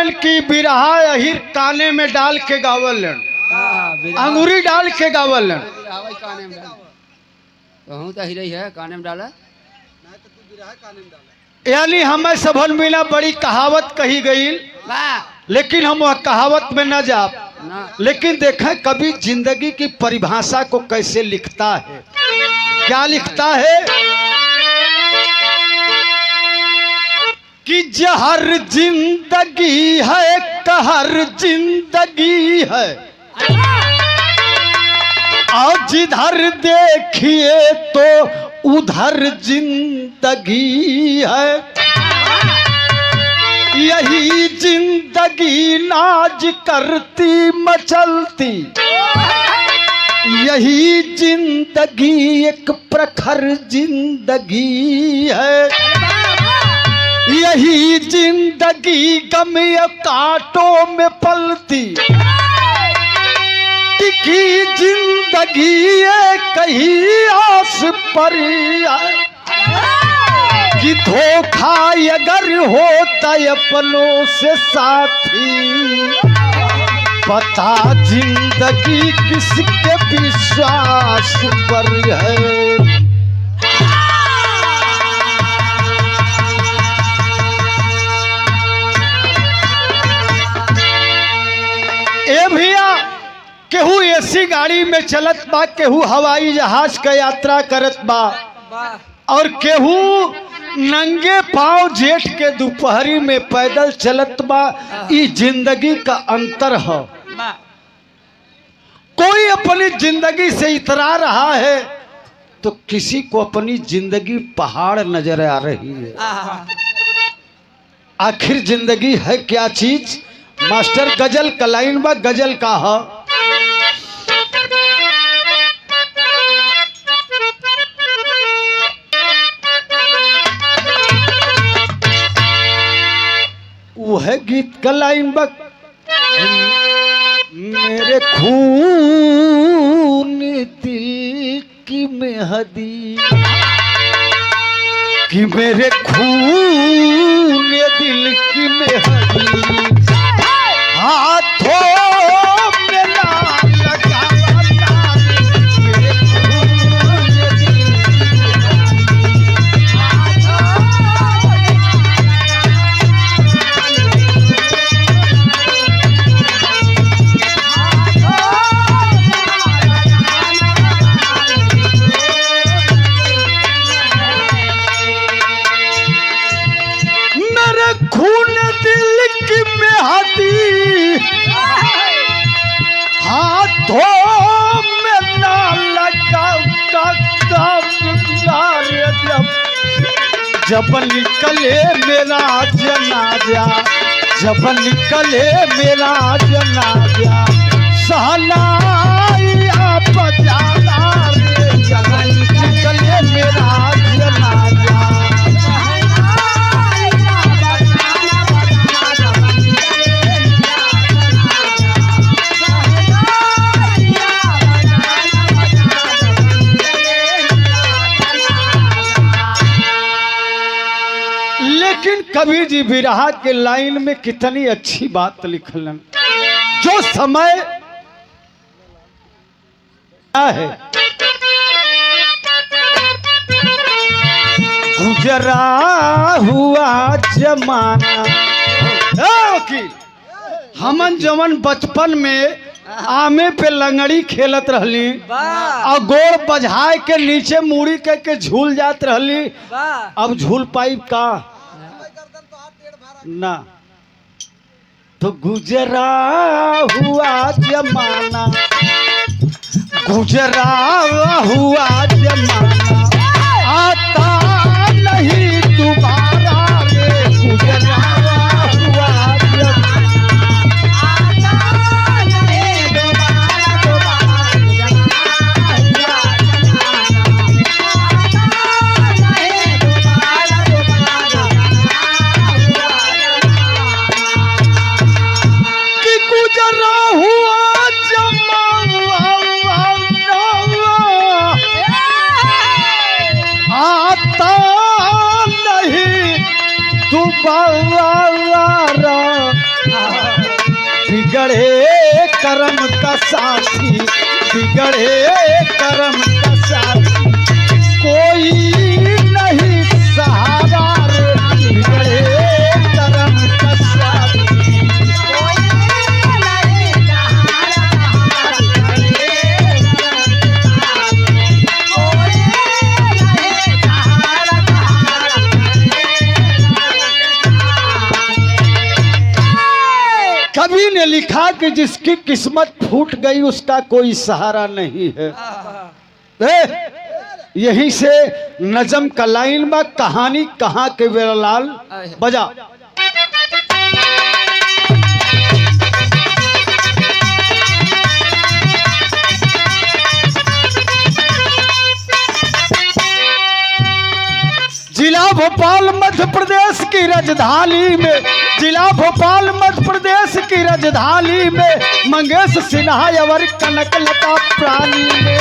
कहलन कि बिरहा अहिर काने में डाल के गावलन, अंगूरी डाल के गावलन। काने में डाला यानी हमें सबन मिला बड़ी कहावत कही गई, लेकिन हम वह कहावत में न जा, लेकिन देखें कभी जिंदगी की परिभाषा को कैसे लिखता है। क्या लिखता है कि जहर जिंदगी है कहर जिंदगी है, और जिधर देखिए तो उधर जिंदगी है। यही जिंदगी नाज करती मचलती, यही जिंदगी एक प्रखर जिंदगी है। यही जिंदगी गम या कांटों में पलती, टिकी जिंदगी ये कहीं आस पर कि धोखा अगर होता अपनों से साथी, पता जिंदगी किसके विश्वास पर है। ए भैया केहू एसी गाड़ी में चलत बा, केहू हवाई जहाज का यात्रा करत बा, और केहू नंगे पांव जेठ के दोपहरी में पैदल चलत बा। ई जिंदगी का अंतर है। कोई अपनी जिंदगी से इतरा रहा है तो किसी को अपनी जिंदगी पहाड़ नजर आ रही है। आखिर जिंदगी है क्या चीज? मास्टर गजल का लाइन बा, गजल का है वो है गीत का लाइन बक, मेरे खून दिल की मेहदी, कि मेरे खून दिल की मेहदी हाथों में ना लगा, मेरे खून दिल की हाथों में ना लगा, जब निकले मेरा जनाजा, जब निकले मेरा जनाजा, सहनाइया बजाना रे, जब निकले मेरा जनाजा। लेकिन कबीर जी बिरहा के लाइन में कितनी अच्छी बात लिखलन। जो समय है गुजरा हुआ जमाना, वकील हमन जमन बचपन में आमे पे लंगड़ी खेलत रहली और गोड़ बजाए के नीचे मुड़ी के झूल जात रहली। अब झूल पाई का ना, तो गुजरा हुआ जमाना, गुजरा हुआ जमाना आता नहीं दोबारा रे, गुजरा हुआ जमाना आता नहीं बिगड़े कर्म का साथी, बिगड़े कर्म का साथी, कोई नहीं सहारा रे, बिगड़े कर्म का साथी। कवि ने लिखा कि जिसकी किस्मत फूट गई उसका कोई सहारा नहीं है। यहीं से नजम का लाइन में कहानी कहाँ के वेलाल बजा। जिला भोपाल मध्य प्रदेश की राजधानी में, जिला भोपाल मध्य प्रदेश की राजधानी में, मंगेश सिन्हा अवर कनक लता प्राणी में।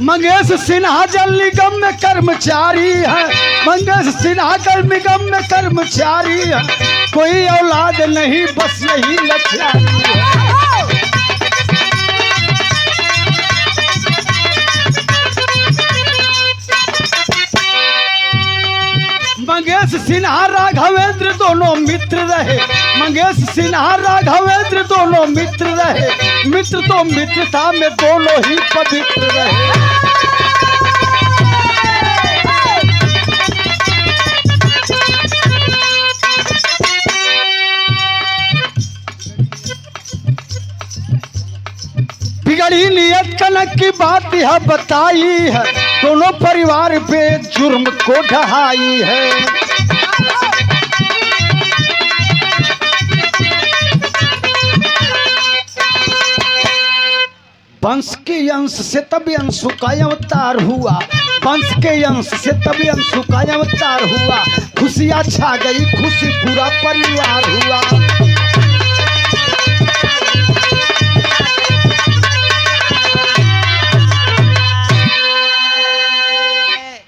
मंगेश सिन्हा जल निगम में कर्मचारी है, मंगेश सिन्हा जल निगम में कर्मचारी है, कोई औलाद नहीं बस यही लाचारी है। मंगेश सिन्हा राघवेंद्र दोनों मित्र रहे, मंगेश सिन्हा राघवेंद्र दोनों मित्र रहे, मित्र तो मित्रता में दोनों ही पवित्र रहे। बिगड़ी नियत कनक की बात यह बताई है, दोनों परिवार पे जुर्म को ढहाई है। वंश के अंश से तभी अंशु का अवतार हुआ, वंश के अंश से तभी अंशु का अवतार हुआ, खुशियाँ छा गई, खुशी पूरा परिवार हुआ।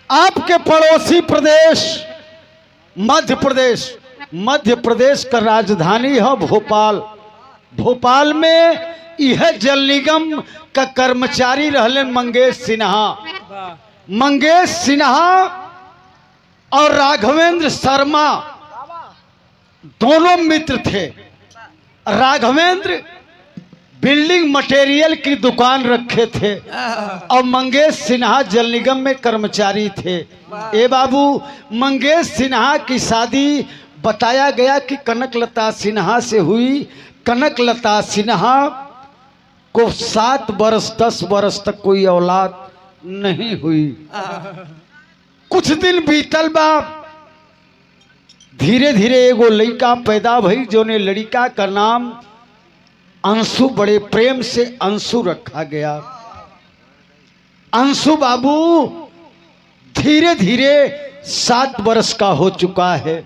आपके पड़ोसी प्रदेश मध्य प्रदेश, मध्य प्रदेश का राजधानी है भोपाल। भोपाल में यह जल निगम का कर्मचारी रहले मंगेश सिन्हा। मंगेश सिन्हा और राघवेंद्र शर्मा दोनों मित्र थे। राघवेंद्र बिल्डिंग मटेरियल की दुकान रखे थे और मंगेश सिन्हा जल निगम में कर्मचारी थे। ए बाबू, मंगेश सिन्हा की शादी बताया गया कि कनकलता सिन्हा से हुई। कनकलता सिन्हा को 7 वर्ष 10 वर्ष तक कोई औलाद नहीं हुई। कुछ दिन बीतल बा, धीरे धीरे एगो लड़का पैदा भई, जो ने लड़का का नाम अंशु, बड़े प्रेम से अंशु रखा गया। अंशु बाबू धीरे धीरे 7 वर्ष का हो चुका है।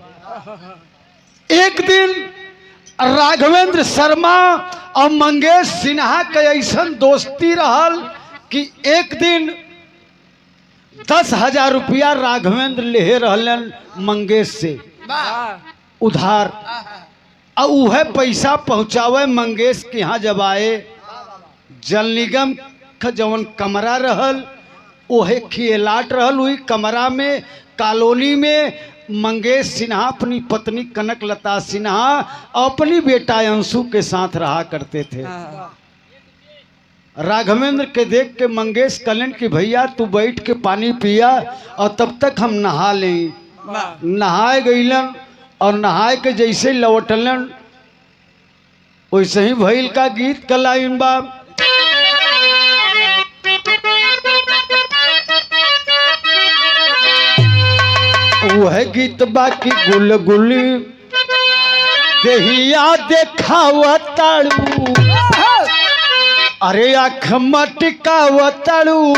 एक दिन राघवेंद्र शर्मा और मंगेश सिन्हा के ऐसा दोस्ती रहल कि एक दिन 10,000 रुपया राघवेंद्र ले रहलन मंगेश से उधार, और वह पैसा पहुँचावे मंगेश के यहाँ जब आए। जल निगम का जवन कमरा रहल ओहे खियलाट रहल, वही कमरा में कॉलोनी में मंगेश सिन्हा अपनी पत्नी कनकलता सिन्हा और अपनी बेटा अंशु के साथ रहा करते थे। राघवेंद्र के देख के मंगेश कहलन कि भैया तू बैठ के पानी पिया और तब तक हम नहा लें। नहाए गईलन और नहाए के जैसे लौटलन वैसे ही भइल का गीत का लाइन बा। वह गीत बाकी गुलगुली देहिया देखावताड़ू, अरे आँख मटकावताड़ू,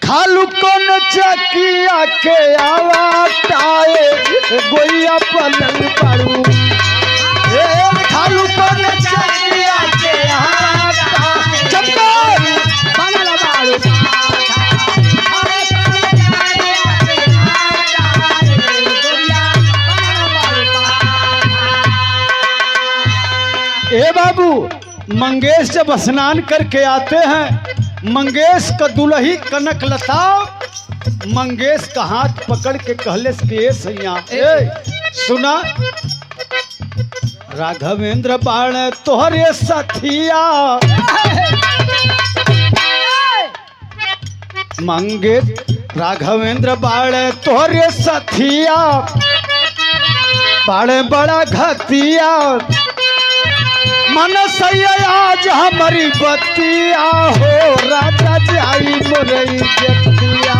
खालू कौन चकिया के आवाटाए गोइया पलंग पाड़ू, खालू कौन चकिया के आवाटाए चप्पल बनल बाड़ू। मंगेश जब स्नान करके आते हैं, मंगेश का दुल्ही कनक लता मंगेश का हाथ पकड़ के कहले के सैया सुना, राघवेंद्र बाण तोहरे साथिया, मंगेश राघवेंद्र बाण तोहरे साथिया, बाड़े बड़ा घतिया, मन सैया आज हमारी बतिया हो, राजा जाई मोरई जतिया।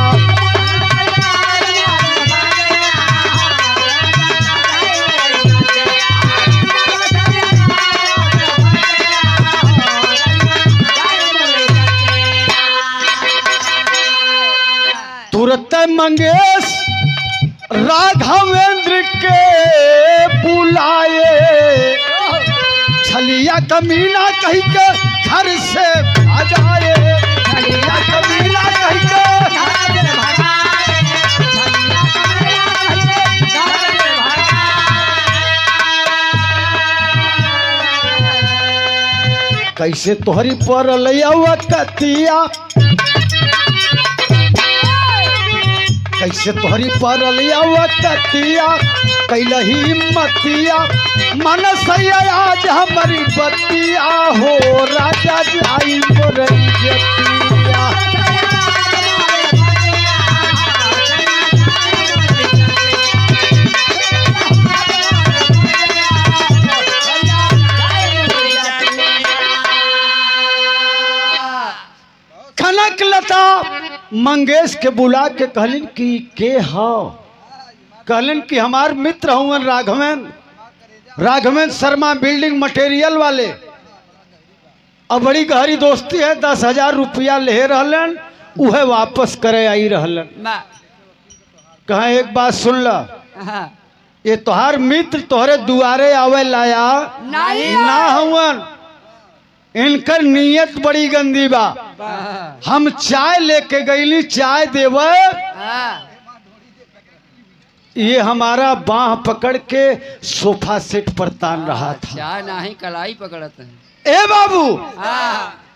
तुरंत मंगेश राघवेंद्र के बुलाए, छलिया कमीना कही के घर से भगाए, छलिया कमीना कही के कैसे तोहरी पर लैया कतिया, कैसे तोहरी पर लिया कतिया, कैलही मतिया, मन सैया आज हमारी बतिया हो, राजा जाई मोरई जतिया। कनक लता मंगेश के बुला के कहलिन कि के हो, कहलिन कि हमार मित्र हुवन राघवेंद्र शर्मा बिल्डिंग मटेरियल वाले, अब बड़ी गहरी दोस्ती है, 10,000 रुपया ले रहलन, उहे वापस करे आई रहलन। कहे एक बात सुन ला, ये तोहार मित्र तोहरे दुआरे आवे लाया ना हुवन, इनकर नीयत बड़ी गंदी बा। हम चाय लेके गईली, चाय देवे, ये हमारा बाह पकड़ के सोफा सेट पर तान रहा था। चाय नहीं कलाई पकड़त है। ए बाबू,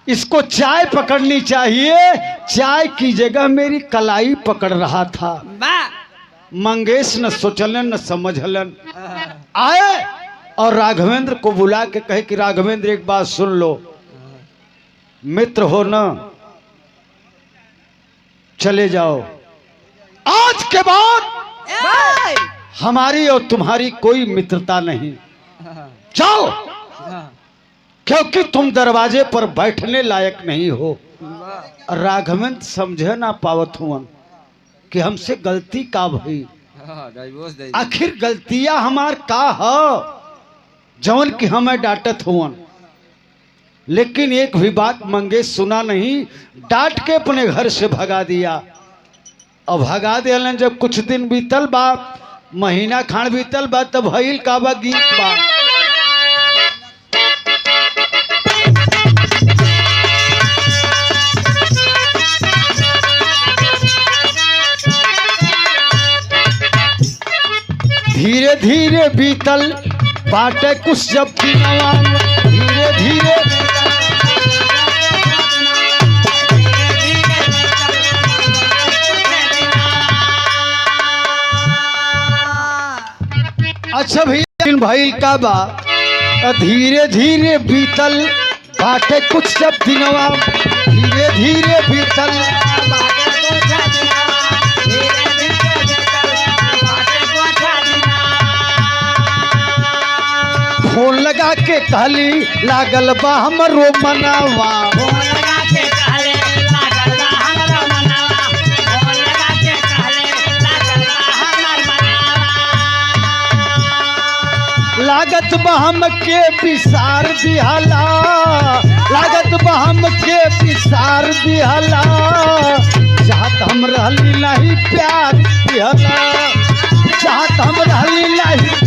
इसको चाय पकड़नी चाहिए, चाय की जगह मेरी कलाई पकड़ रहा था। मंगेश न सोचलन न समझलन, आए और राघवेंद्र को बुला के कहे कि राघवेंद्र एक बात सुन लो, मित्र हो ना, चले जाओ, आज के बाद हमारी और तुम्हारी कोई मित्रता नहीं, जाओ, क्योंकि तुम दरवाजे पर बैठने लायक नहीं हो। राघवेंद्र समझे ना पावत हुआ कि हमसे गलती का भई, आखिर गलतियां हमार का है जवन कि हमें डांटत हुआ, लेकिन एक भी बात मंगेश सुना नहीं, डांट के अपने घर से भगा दिया। और भगा दिया जब कुछ दिन बीतल बा, महीना खान बीतल बा, तब भइल का बा गीत बा, धीरे धीरे बीतल बाटे कुछ जब दिनवा, धीरे धीरे अच्छा भैया भाई का बा, धीरे धीरे बीतल बाटे कुछ जब दिनवा, धीरे धीरे बीतल फोन लगा के कहली लागल बा हमरो मनावा, लागत बहम के पिसार दिहला, लागत बहम के पिसार दिहला, चाहत हम रहली नहीं प्यार दिहला, चाहत हम रहली नहीं।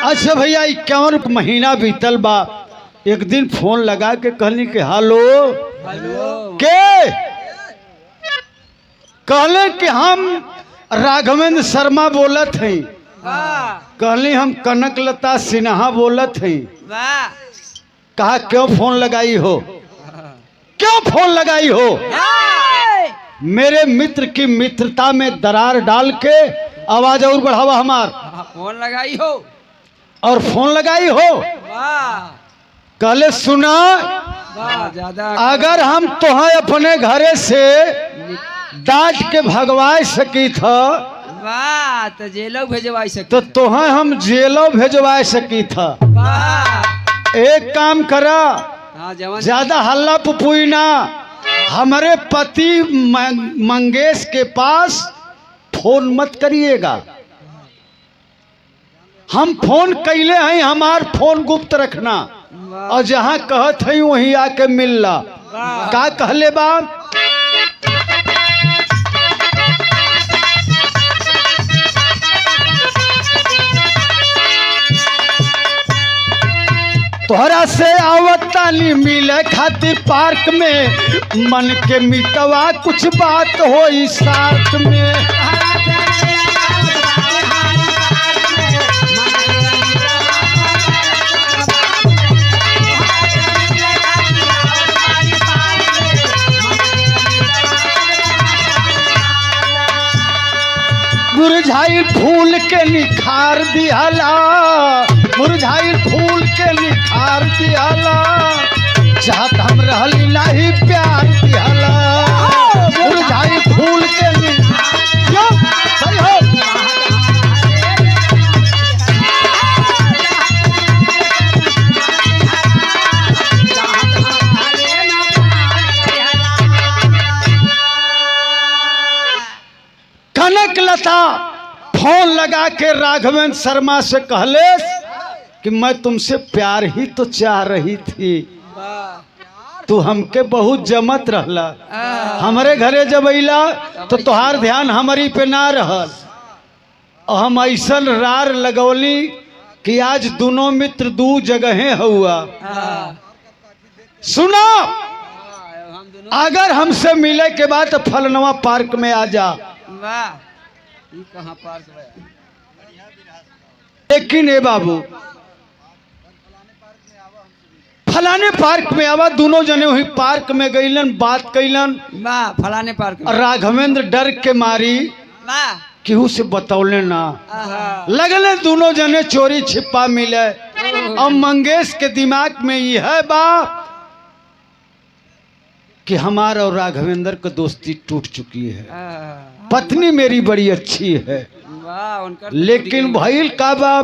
अच्छा भैया 51 महीना बीतल बा, एक दिन फोन लगा के कहली कि हेलो हेलो के कहले कि हम राघवेंद्र शर्मा बोलत हैं। वाह कहली हम कनक लता सिन्हा बोलत हैं। वाह कहा क्यों फोन लगाई हो, क्यों फोन लगाई हो? मेरे मित्र की मित्रता में दरार डाल के आवाज और बढ़ावा हमार फोन लगाई हो और फोन लगाई हो। वाह कहले सुना, वाह ज्यादा अगर हम तोहे अपने घरे से डांट के भगवाए सकी था वाह तो जेलो भेजवाई तो सकते तोहे हम जेलो भेजवाए सकी था। वाह एक काम करा, हाँ जवान ज्यादा हल्ला पुपुई ना, हमारे पति मंगेश के पास फोन मत करिएगा। हम फोन कैले हैं, हमार फोन गुप्त रखना और जहाँ कहत है वहीं आके मिलला। का कहले बा? तोहरा से आवतानी मिले खातिर पार्क में, मन के मिटवा कुछ बात होई साथ में। मुरझाई फूल के निखार दिहला, मुरझाई फूल के निखार दिहला, चाहत हम रहली नहीं प्यार दिहला। मुरझाई फूल के क्यों सही हो? कनक लता फोन लगा के राघवेंद्र शर्मा से कहले कि मैं तुमसे प्यार ही तो चाह रही थी, तू हमके बहुत जमत रहला। हमारे घरे जब अइला तो तोहार ध्यान हमारी पे ना रहल और हम ऐसन रार लगौली कि आज दोनों मित्र दू जगहें हुआ। सुनो, अगर हमसे मिले के बाद तो फलनवा पार्क में आ जा। वाह ये कहाँ पार्क है? लेकिन ए बाबू फलाने पार्क में आवा, दोनों जने वही पार्क में गईलन, बात कैलन। वाह फलाने पार्क में। राघवेंद्र डर के मारी वाह केहू से बतौले ना, आहा। लगले दोनों जने चोरी छिपा मिले। और मंगेश के दिमाग में यह बा कि हमारा और राघवेंद्र की दोस्ती टूट चुकी है, पत्नी मेरी बड़ी अच्छी है। वाह उनका लेकिन भइल का बा,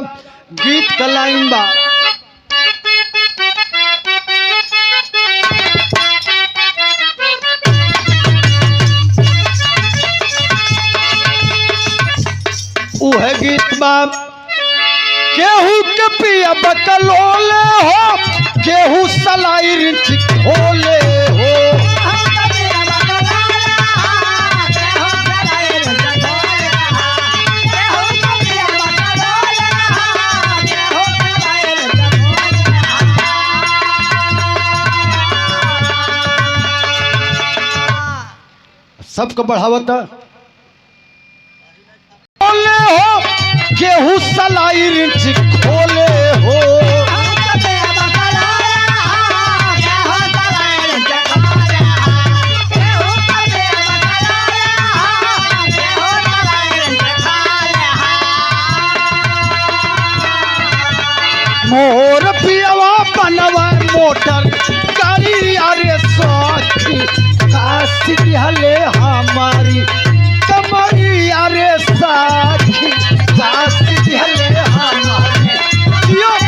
गीत का लाइन बा, ऊ है गीत बा, केहू के पिया बकलोले हो, केहू सलाई रिंच खोले हो। सबको बढ़ावता खोले हो, केहू सलाई रिंच खोले हो। मोर पियवा बनवा मोटर गाड़ी, अरे साथी काशी दिहले हमारी कमरी, अरे साथी काशी दिहले हमारी। क्यों?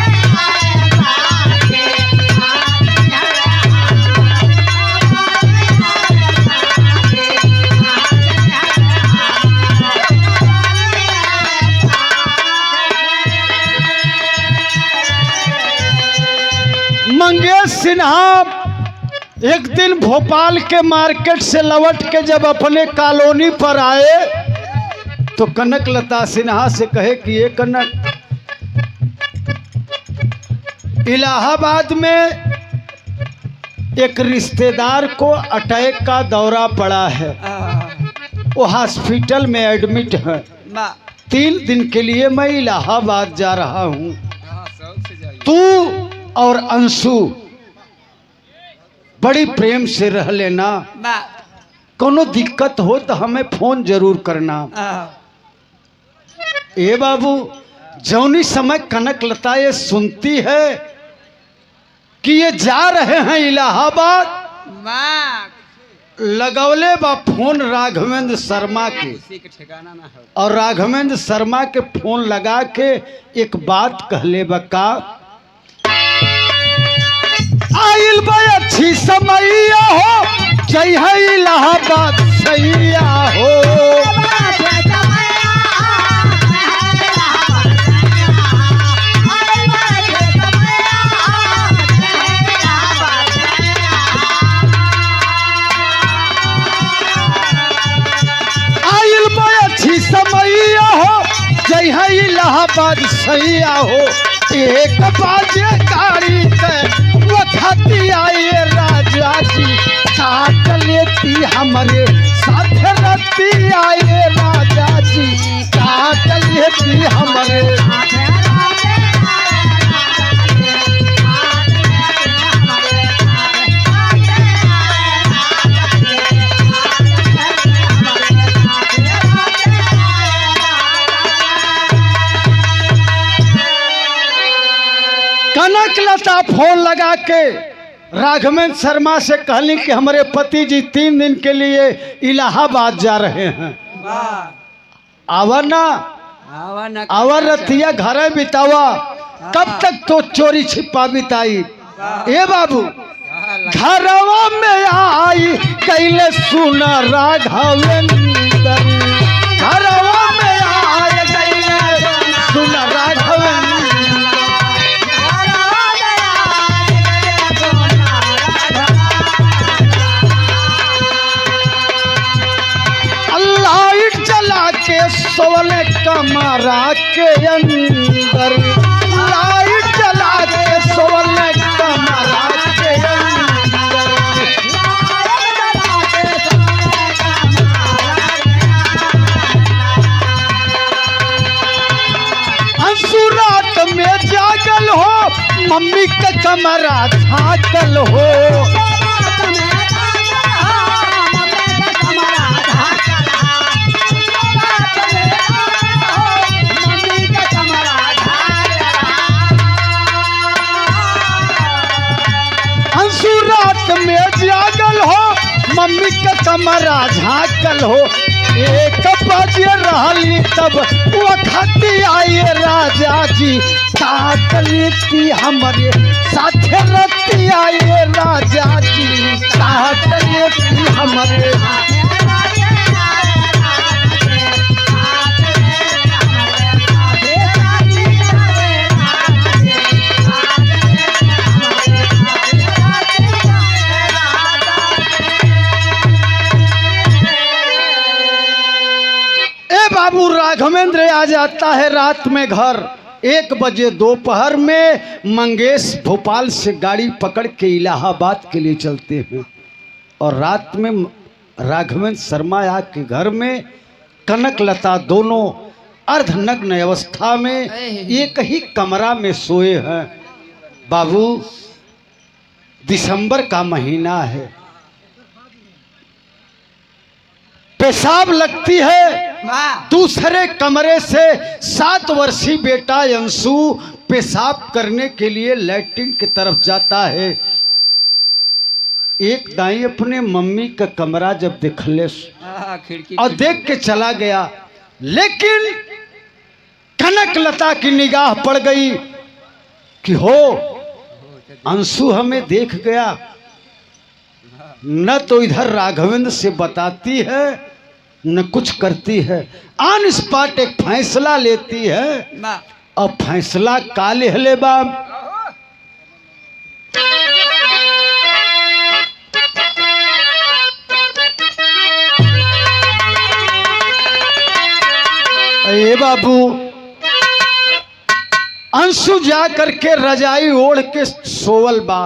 मंगेश सिन्हा एक दिन भोपाल के मार्केट से लौट के जब अपने कॉलोनी पर आए तो कनक लता सिन्हा से कहे कि ये कनक इलाहाबाद में एक रिश्तेदार को अटैक का दौरा पड़ा है, वो हॉस्पिटल में एडमिट है। 3 दिन के लिए मैं इलाहाबाद जा रहा हूँ। तू और अंशु बड़ी प्रेम से रह लेना, कोनो दिक्कत हो तो हमें फोन जरूर करना। ए बाबू, जौनी समय कनक लता ये सुनती है कि ये जा रहे हैं इलाहाबाद, लगौले बा फोन राघवेंद्र शर्मा के, ठिकाना ना हो। और राघवेंद्र शर्मा के फोन लगा के एक बात कहले बा का, आइल बा अच्छी समैया हो, जय है इलाहाबाद सैया हो। समैया हो, जय है इलाहाबाद सैया हो। 1 बजे गाड़ी से वो खाती आए राजा जी, काट लेती हमारे साथ रती आए राजा जी, काट लेती हमारे। कनक लता फोन लगा के राघवेंद्र शर्मा से कहली कि हमारे पति जी 3 दिन के लिए इलाहाबाद जा रहे हैं, आवा आवर रतिया घर बितावा, कब तक तो चोरी छिपा बिताई। ए बाबू, घरवा में आई कैले सुना राघवेंद्र, घरवा में आई कैले सुना राघवेंद्र। लाइट जला के सोले कमरा के अंदर, लाइट जला के सोले कमरा के अंदर। अंशु रात में जागल हो, मम्मी का कमरा झाकल हो। रात में जागल हो, मम्मी का कमरा झाकल हो। 1 बजे रहली तब वो खाती आए राजा जी, काट लेती हमारे साथ रती आए राजा जी, काट लेती हमारे। बाबू, राघवेंद्र आ जाता है रात में घर। 1 बजे दोपहर में मंगेश भोपाल से गाड़ी पकड़ के इलाहाबाद के लिए चलते हैं, और रात में राघवेंद्र शर्मा के घर में कनक लता दोनों अर्धनग्न अवस्था में एक ही कमरा में सोए हैं। बाबू, दिसंबर का महीना है, पेशाब लगती है। दूसरे कमरे से 7 वर्षीय बेटा अंशु पेशाब करने के लिए लैट्रिन की तरफ जाता है। एक दाई अपने मम्मी का कमरा जब देख ले और देख के चला गया, लेकिन कनक लता की निगाह पड़ गई कि हो अंशु हमें देख गया। न तो इधर राघवेंद्र से बताती है न कुछ करती है, ऑन स्पॉट एक फैसला लेती है। और फैसला का ले बा, ए बाबू अंशु जा करके रजाई ओढ़ के सोवल बा।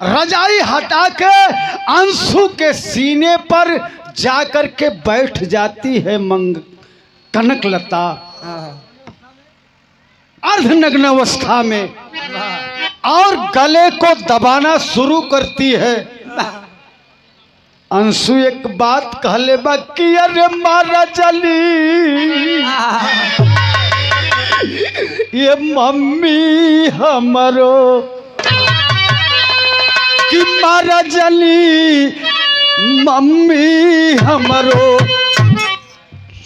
रजाई हटा के अंशु के सीने पर जाकर के बैठ जाती है कनकलता अर्धनग्न अवस्था में, और गले को दबाना शुरू करती है। अंशु एक बात कहले बा कि अरे मारा चली ये मम्मी हमरो कि मारा जली मम्मी हमरो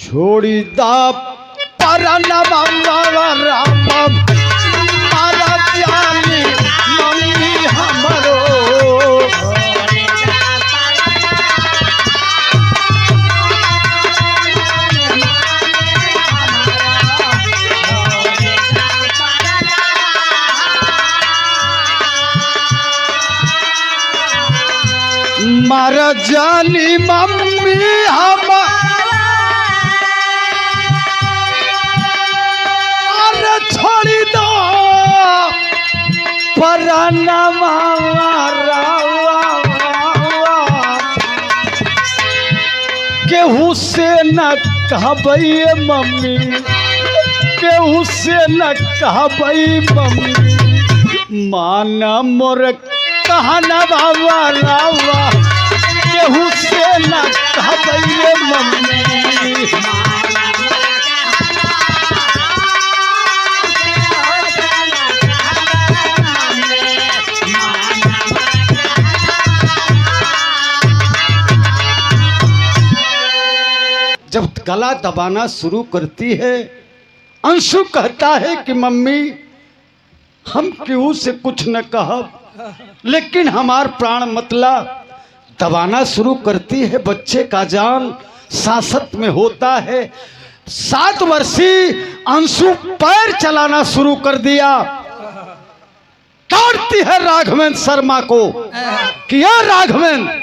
छोड़ी दा परना बाबा राम मारा जली मम्मी हमरो। मारा जानी मम्मी हम अरे छोड़ी दो पराना मारा केहू से न कहबई मम्मी, केहू से न कहबई मम्मी, माना मोर कहना बाबा रावा केहू से न कहबई मम्मी। जब गला दबाना शुरू करती है, अंशु कहता है कि मम्मी हम केहू से कुछ न कहब, लेकिन हमार प्राण मतला दबाना शुरू करती है। बच्चे का जान सांसत में होता है। 7 वर्षीय अंशु पैर चलाना शुरू कर दिया। दौड़ती है राघवेंद्र शर्मा को कि ये राघवेंद्र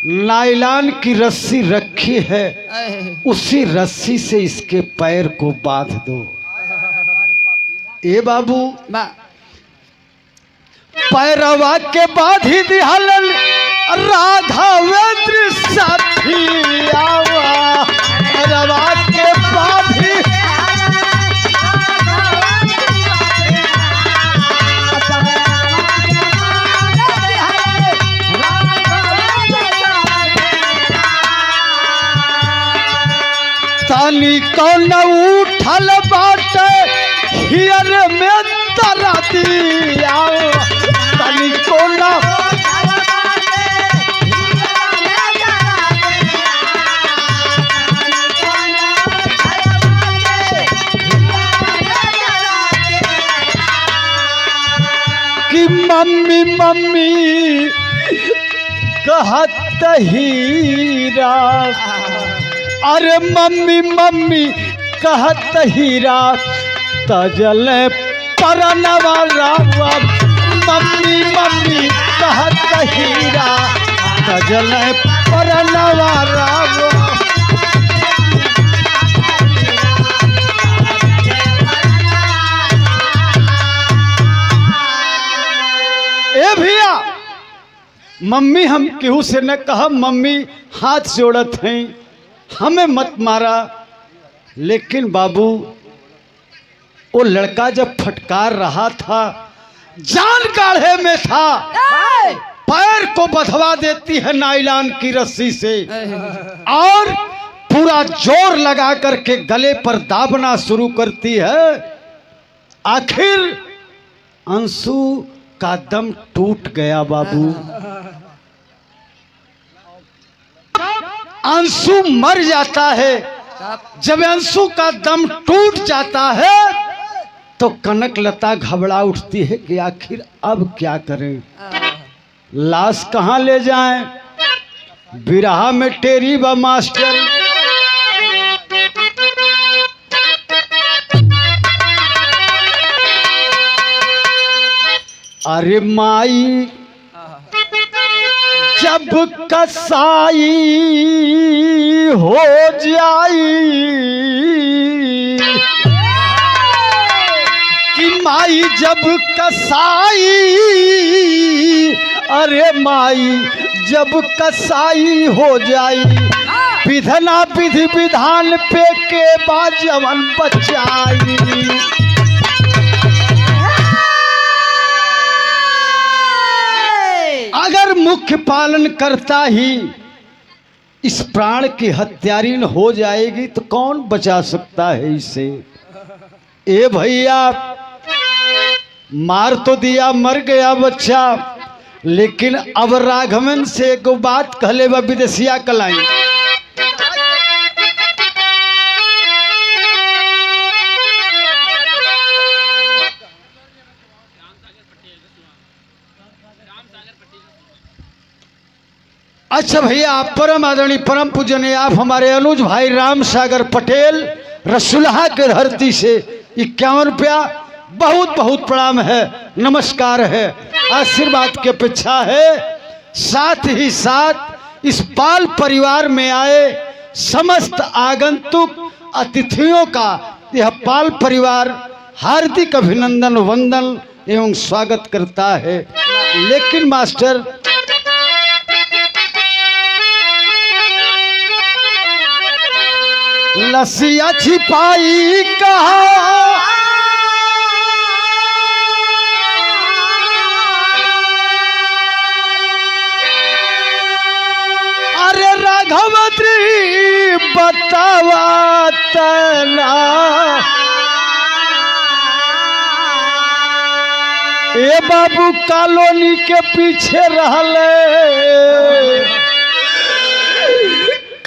नायलान की रस्सी रखी है, उसी रस्सी से इसके पैर को बांध दो। ए बाबू पैरवा के बाधी दिहलन राघवेंद्र साथी आवा, पैरवा के बाधी तानी कौन उठल बाटे हियर में तरा दिया, तानी कौन कि मम्मी मम्मी कहत हीरा, अरे मम्मी मम्मी कहत हीरा तजल परनवा रावा, मम्मी मम्मी कहत हीरा तजल परनवा रावा। ए भैया मम्मी हम केहू से न कहा, मम्मी हाथ जोड़त हैं हमें मत मारा। लेकिन बाबू वो लड़का जब फटकार रहा था, जान गाढ़े में था, पैर को बंधवा देती है नायलान की रस्सी से और पूरा जोर लगा करके गले पर दाबना शुरू करती है। आखिर अंशु का दम टूट गया बाबू। अंशु मर जाता है। जब अंशु का दम टूट जाता है तो कनकलता घबरा उठती है कि आखिर अब क्या करें, लाश कहाँ ले जाएं। बिरहा में टेरी बा मास्टर। अरे माई जब कसाई हो जाई आई जब कसाई, अरे माई जब कसाई हो जाई, विधना विधि विधान पे के बाजवन बचाई। अगर मुख्य पालन करता ही इस प्राण की हत्यारीन हो जाएगी तो कौन बचा सकता है इसे। ए भैया, मार तो दिया, मर गया बच्चा, लेकिन अब राघवन से एक बात कहले बा विदेशिया कलाई। अच्छा भैया, आप परम आदरणीय परम पूजनीय आप हमारे अनुज भाई राम सागर पटेल रसुल्हा के धरती से 51 रुपया बहुत बहुत प्रणाम है, नमस्कार है, आशीर्वाद की अपेक्षा है। साथ ही साथ इस बाल परिवार में आए समस्त आगंतुक अतिथियों का यह बाल परिवार हार्दिक अभिनंदन वंदन एवं स्वागत करता है। लेकिन मास्टर, लसिया छिपाई कहा, अरे राघवत्री बतावा तना, ए बाबू कॉलोनी के पीछे रहले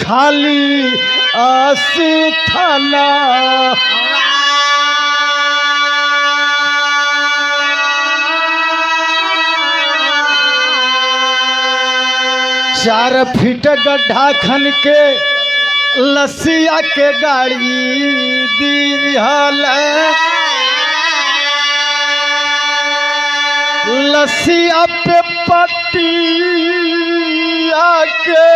खाली आसी थाना। चार फीट गड्ढा खन के लसिया के गाड़ी दिहल, लसिया पे पट्टिया के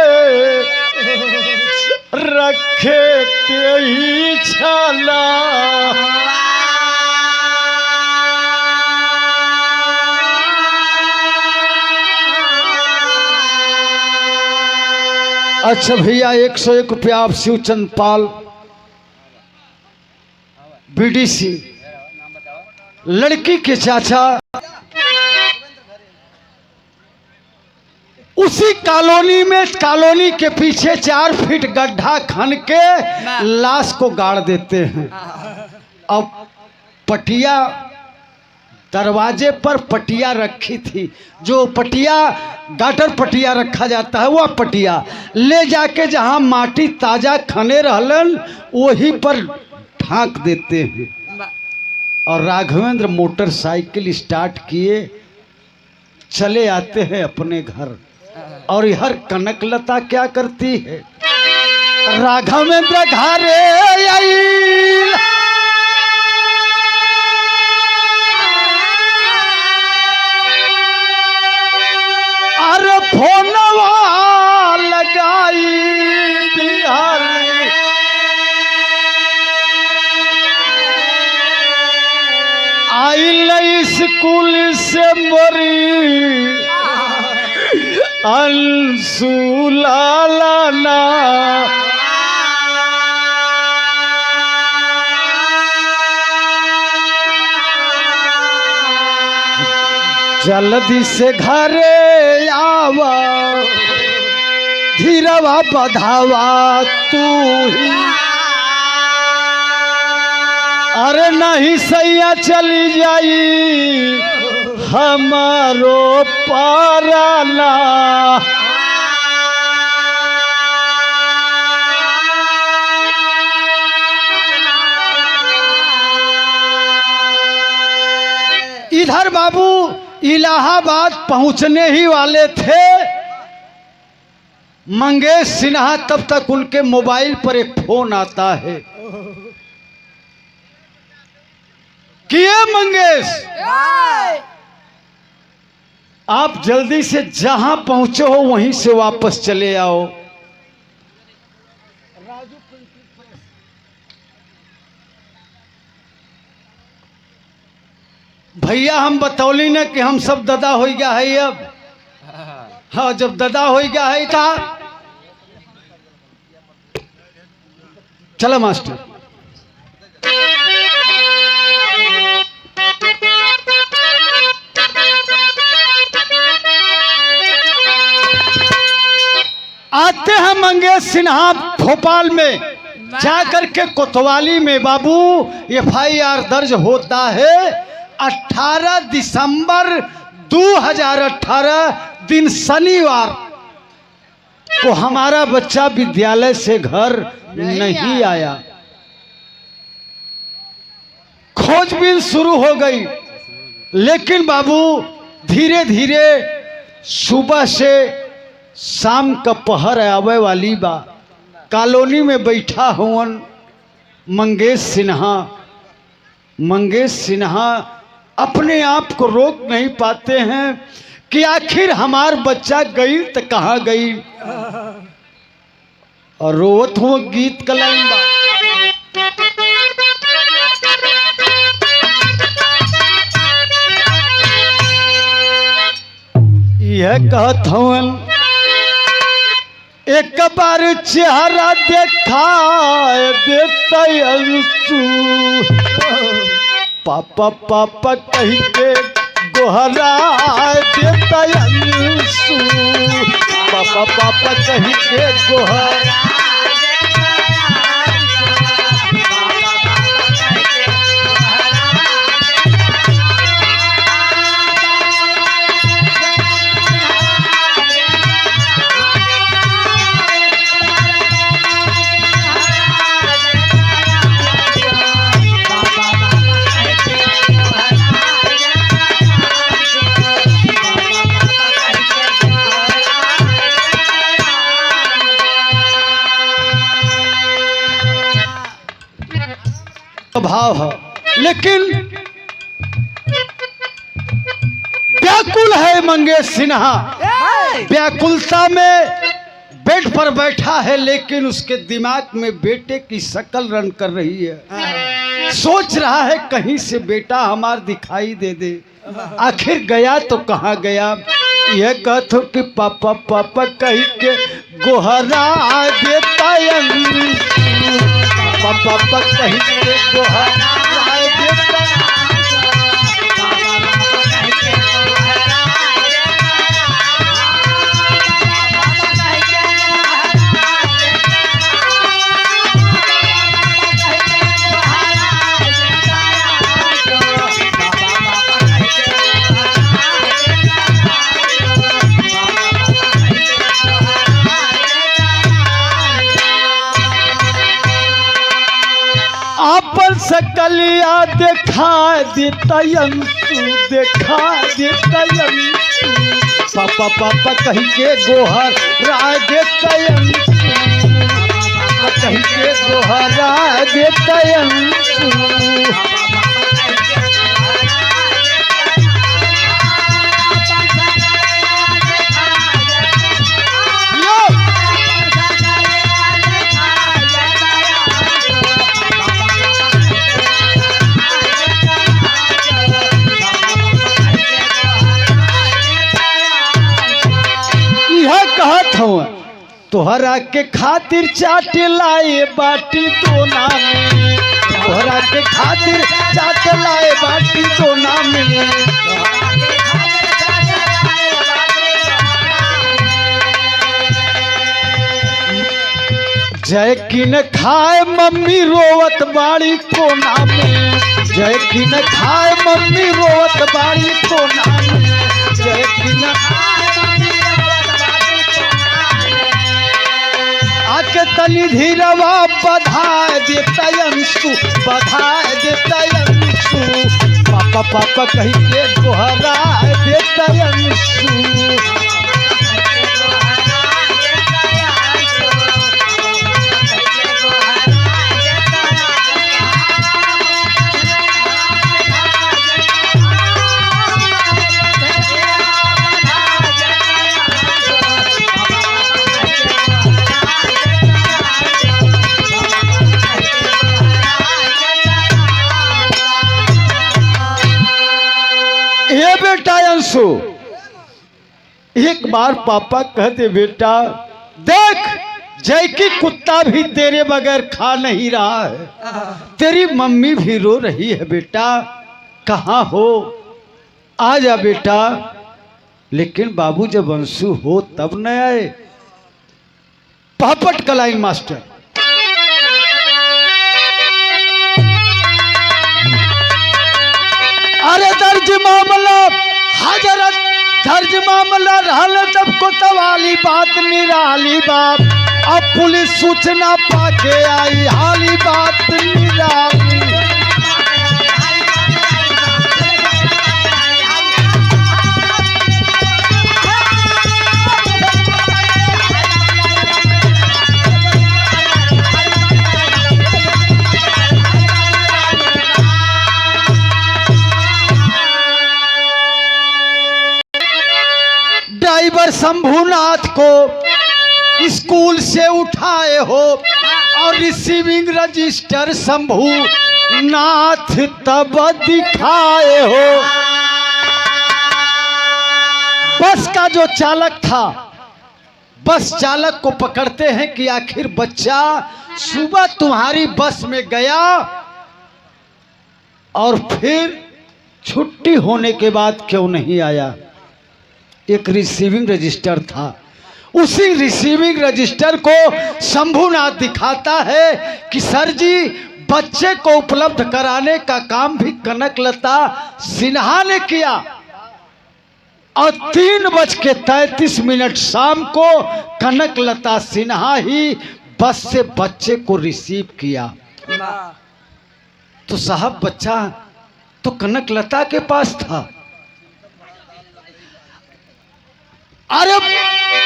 रखे ते ही छला। अच्छा भैया, 101 रुपया आप शिवचंद पाल बीडीसी लड़की के चाचा, उसी कॉलोनी में कॉलोनी के पीछे 4 फीट गड्ढा खन के लाश को गाड़ देते हैं। अब पटिया दरवाजे पर पटिया रखी थी, जो पटिया गाटर पटिया रखा जाता है, वह पटिया ले जाके जहां माटी ताजा खने रहलन वहीं पर ढांक देते हैं। और राघवेंद्र मोटरसाइकिल स्टार्ट किए चले आते हैं अपने घर। और हर कनकलता क्या करती है, राघवेंद्र घरे आइल, अरे फोनवा लगाई बिहारी, आइल स्कूल से मरी अंशु लालाना। जल्दी से घरे आवा, धीरवा बधावा तू ही, अरे नहीं सैया चली जाई हमारो पाराना। इधर बाबू इलाहाबाद पहुंचने ही वाले थे मंगेश सिन्हा, तब तक उनके मोबाइल पर एक फोन आता है कि ये मंगेश, आप जल्दी से जहां पहुंचे हो वहीं से वापस चले आओ। भैया हम बतौली न कि हम सब ददा हो गया है अब। हाँ जब ददा हो गया है था चलो मास्टर। आते हैं मंगेश सिन्हा भोपाल में, जाकर के कोतवाली में बाबू FIR दर्ज होता है 18 दिसंबर 2018 दिन शनिवार को हमारा बच्चा विद्यालय से घर नहीं आया। खोजबीन शुरू हो गई, लेकिन बाबू धीरे धीरे सुबह से शाम का पहर आवे वाली बा। कॉलोनी में बैठा हुवन मंगेश सिन्हा। मंगेश सिन्हा अपने आप को रोक नहीं पाते हैं कि आखिर हमार बच्चा गई तो कहाँ गई, और रोवत हुआ गीत का लाइन बा। यह कहत हवन एक बार चेहरा देखा देता अंशु, पापा पापा कही के गोहरा देता अंशु, पापा पापा कही के गोहरा। भाव है, लेकिन व्याकुल है मंगेश सिन्हा। व्याकुलता में बेड पर बैठा है, लेकिन उसके दिमाग में बेटे की शक्ल रन कर रही है। सोच रहा है कहीं से बेटा हमार दिखाई दे दे, आखिर गया तो कहाँ गया। यह कहते कि पापा पापा कही के गोहरा देता पापा कहीं के गोहरा देता। आपन सकलिया देखा देता अंशु, देखा देता अंशु, पापा पापा कही के गोहर राय देता अंशु, कही के गोहरा देता अंशु। तोहरा के खातिर चाट लाए बाटी दोना में, तोहरा के खातिर चाट लाए बाटी दोना में। जय की न खाए मम्मी रोवत बाड़ी कोना में, जय की न खाए मम्मी रोवत बाड़ी कोना में, जय की न आके तनी धीरवा बधाए देता अंशु, बधाए देता अंशु, पापा पापा कही के गोहरा देता अंशु। एक बार पापा कहते बेटा देख जय की कुत्ता भी तेरे बगैर खा नहीं रहा है, तेरी मम्मी भी रो रही है बेटा, कहाँ हो, आ जा बेटा। लेकिन बाबू जब अंशु हो तब न आए। पापट का लाइन मास्टर अरे दर्ज मामला हजरत दर्ज मामला रहल तब को तवाली बात निराली बात, अब पुलिस सूचना पाके आई हाली बात निराली। ड्राइवर शंभुनाथ को स्कूल से उठाए हो और रिसीविंग रजिस्टर शंभुनाथ तब दिखाए हो। बस का जो चालक था, बस चालक को पकड़ते हैं कि आखिर बच्चा सुबह तुम्हारी बस में गया और फिर छुट्टी होने के बाद क्यों नहीं आया। एक रिसीविंग रजिस्टर था, उसी रिसीविंग रजिस्टर को शंभुनाथ दिखाता है कि सर जी बच्चे को उपलब्ध कराने का काम भी कनकलता सिन्हा ने किया और 3:33 शाम को कनकलता सिन्हा ही बस से बच्चे को रिसीव किया। तो साहब बच्चा तो कनकलता के पास था। अरे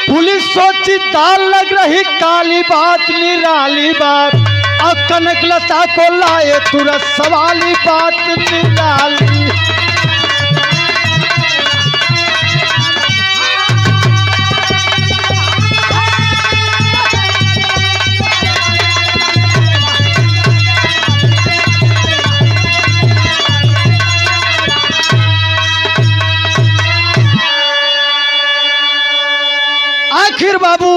पुलिस सोची दाल लग रही काली बात निराली बात, अब कनकलता को लाए तुरंत सवाली बात निराली। आखिर बाबू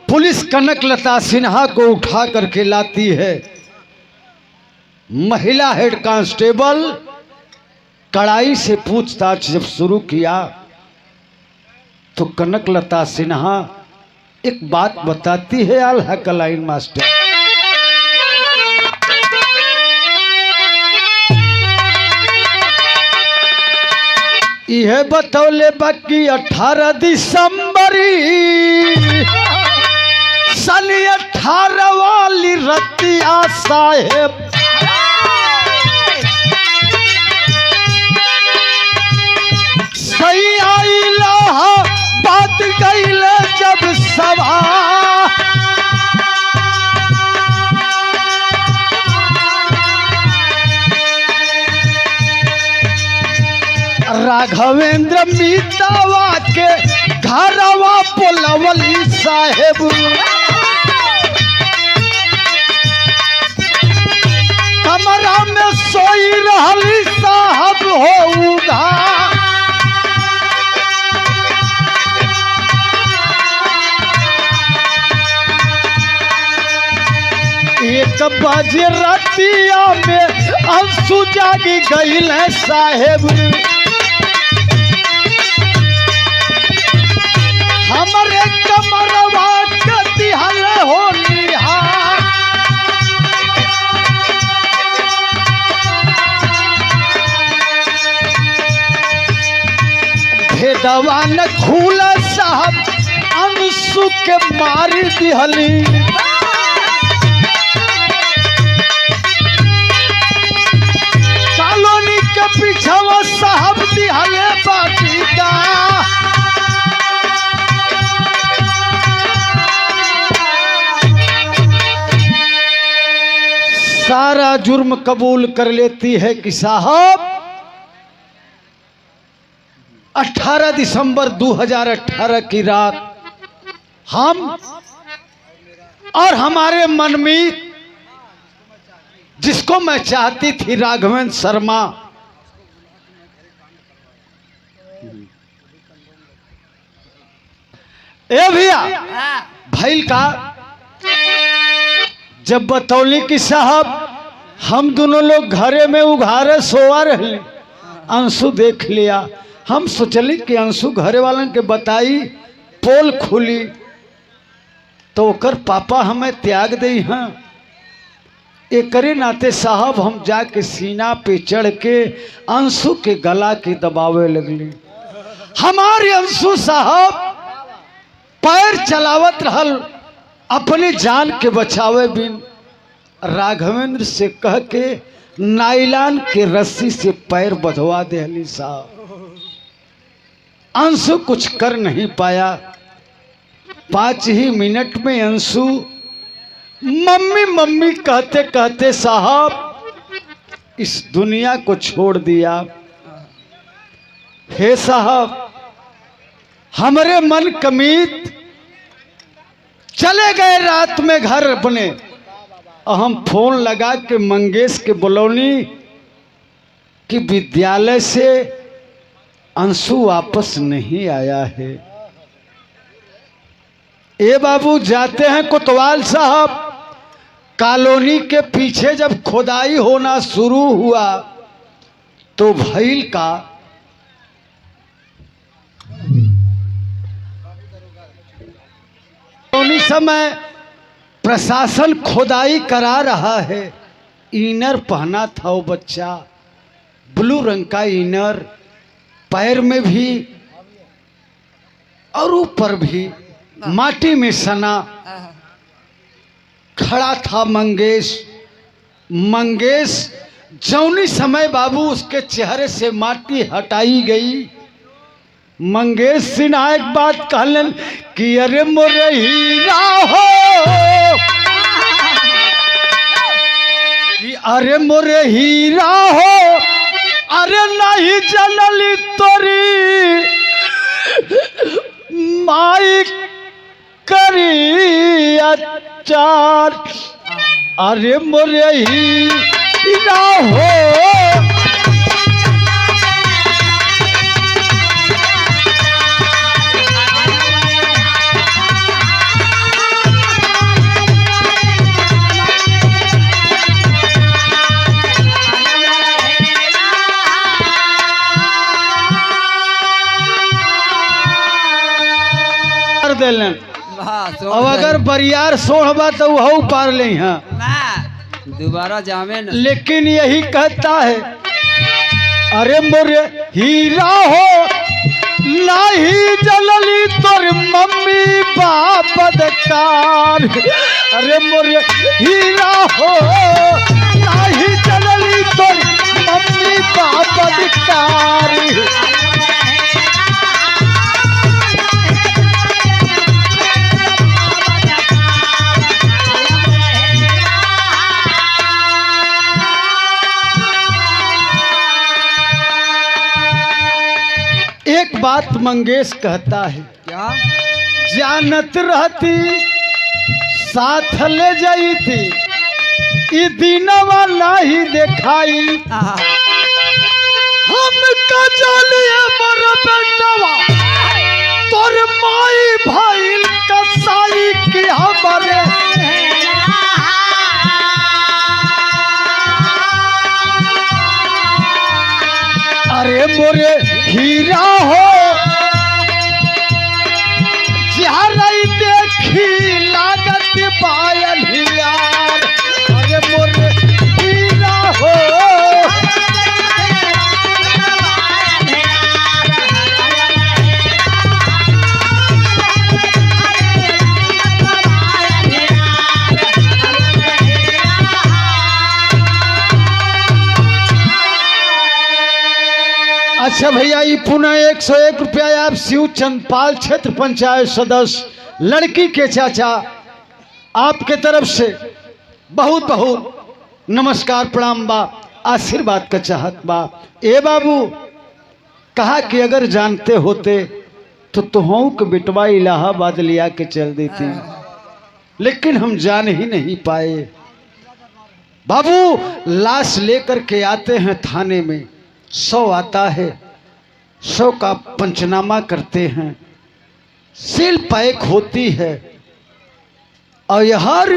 पुलिस कनकलता सिन्हा को उठा करके लाती है। महिला हेड कांस्टेबल कड़ाई से पूछताछ जब शुरू किया तो कनकलता सिन्हा एक बात बताती है आल्हा का लाइन मास्टर। यह बतौले बाकी 18 दिसंबरी सन 18 वाली रतिया साहेब सही आई लाहा बात गईले जब सभा, राघवेंद्र मीतावा के घरवा पोलवली साहेब, कमरा में सोई रहली साहब हो उधार। एक बजे रतिया में अंशु जागी गईल साहेब, हमारे कमरवा कति हल हो निहार। भेदवा न खुल साहब अंशु के मारी दिहली, कॉलोनी के पीछवा साहब दिहले बाटी का। सारा जुर्म कबूल कर लेती है कि साहब 18 दिसंबर 2018 की रात हम और हमारे मनमीत जिसको मैं चाहती थी राघवेंद्र शर्मा, ए भैया हाँ, भैल का जब बतौली कि साहब हम दोनों लोग घरे में उघारे सोआ रहे, अंशु देख लिया। हम सोचली कि अंशु घरे वालन के बताई, पोल खुली तो ओकर पापा हमें त्याग दे। हाँ, एकरे नाते साहब हम जाके सीना पे चढ़ के अंशु के गला के दबावे लगली। हमारे अंशु साहब पैर चलावत रहल अपने जान के बचावे बिन। राघवेंद्र से कह के नाइलान के रस्सी से पैर बंधवा देहली साहब। अंशु कुछ कर नहीं पाया। 5 ही मिनट में अंशु मम्मी मम्मी कहते कहते साहब इस दुनिया को छोड़ दिया। हे साहब, हमारे मन कमीत चले गए रात में घर अपने। हम फोन लगा के मंगेश के बुलौनी कि विद्यालय से अंशु वापस नहीं आया है। ए बाबू जाते हैं कोतवाल साहब। कॉलोनी के पीछे जब खुदाई होना शुरू हुआ तो भैल का कॉलोनी समय प्रशासन खुदाई करा रहा है। इनर पहना था वो बच्चा, ब्लू रंग का इनर, पैर में भी और ऊपर भी माटी में सना। खड़ा था मंगेश। मंगेश जौनी समय बाबू उसके चेहरे से माटी हटाई गई, मंगेश सिन्हा एक बात कहलन कि अरे मोरे हीरा हो, कि अरे मोरे हीरा हो, अरे नहीं जनली तोरी माई करी अचार। अरे मोरे हीरा हो, देलन। अब अगर बरियार सोढ़बा तो वह पार ले। हाँ, दोबारा जामे न। लेकिन यही कहता है अरे मोरे हीरा हो, नहीं जलली तोर मम्मी बाप दकार। अरे मोरे हीरा हो, नहीं जलली तोर मम्मी बाप दकार। एक बात मंगेश कहता है, क्या? जानत रहती साथ ले जाई थी, ई दिनवा नहीं देखाई। हम कजलिए मोर बेटवा तोर माई भाई कसाई की हमारे। अरे मोरे हीरा हो, जहरई देखी लागत पायल हियार। अरे मोरे हीरा हो, अच्छा भैया, ये पुनः 101 रुपया आप शिव चंदपाल क्षेत्र पंचायत सदस्य लड़की के चाचा आपके तरफ से बहुत बहुत नमस्कार प्रणाम बा, आशीर्वाद का चाहत बा। ए बाबू कहा कि अगर जानते होते तो तुहों के बिटवा इलाहाबाद लिया के चल देती, लेकिन हम जान ही नहीं पाए। बाबू लाश लेकर के आते हैं थाने में, 100 आता है, 100 का पंचनामा करते हैं, सील पैक होती है और हर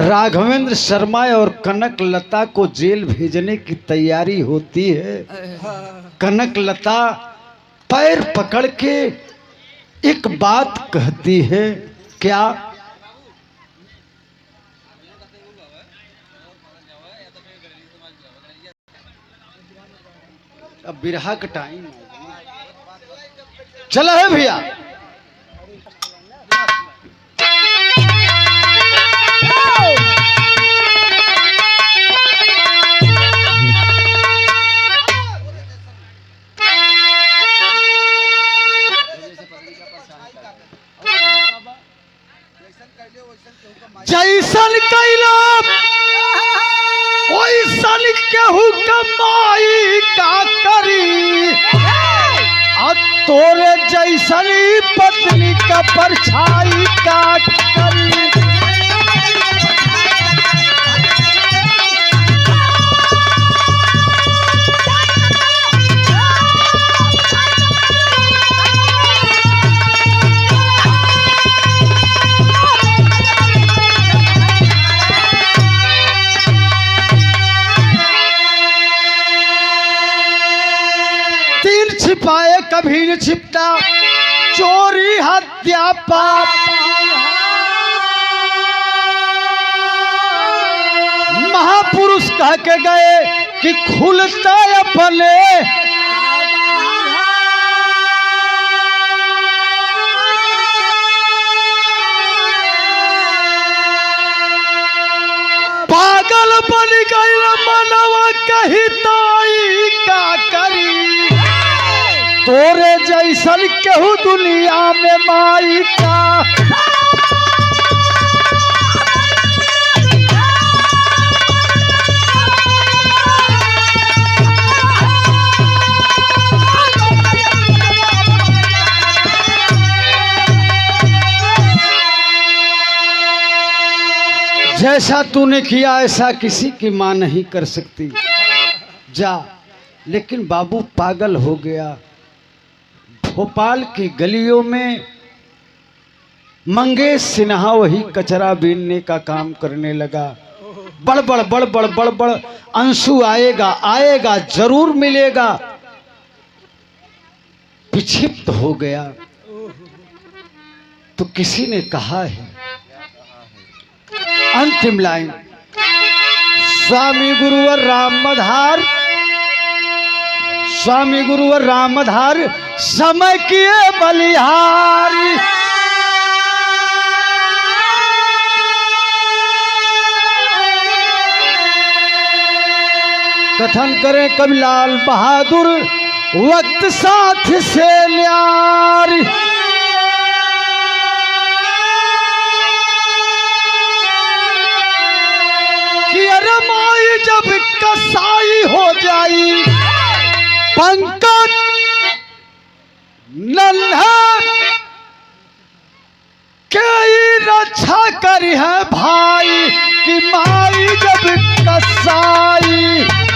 राघवेंद्र शर्मा और कनक लता को जेल भेजने की तैयारी होती है। कनक लता पैर पकड़ के एक बात कहती है, क्या? अब बिरहा का टाइम चला है भैया। जैसन कैला ओइसन केहू कमाई का करी, आ तोरे जैसन पत्नी का परछाई का करी। छिपाए कभी न छिपता, चोरी हत्या पाप। महापुरुष कह के गए कि खुलता अपने, पागल बन गई मनवा कही ताई का करी। तोरे जैसन केहू दुनिया में माई का। जैसा तूने किया ऐसा किसी की मां नहीं कर सकती। जा, लेकिन बाबू पागल हो गया। भोपाल की गलियों में मंगेश सिन्हा वही कचरा बीनने का काम करने लगा। बड़बड़ बड़बड़ बड़बड़, अंशु आएगा आएगा जरूर मिलेगा। विक्षिप्त हो गया तो किसी ने कहा है, अंतिम लाइन, स्वामी गुरुवर रामधार, स्वामी गुरुवर रामधार समय किए बलिहारी। कथन करें कवि लाल बहादुर, वक्त साथ से न्यारी। कि अरे माई जब कसाई हो जाई, पंकज नन्हा के रक्षा करी है भाई। कि माई जब कसाई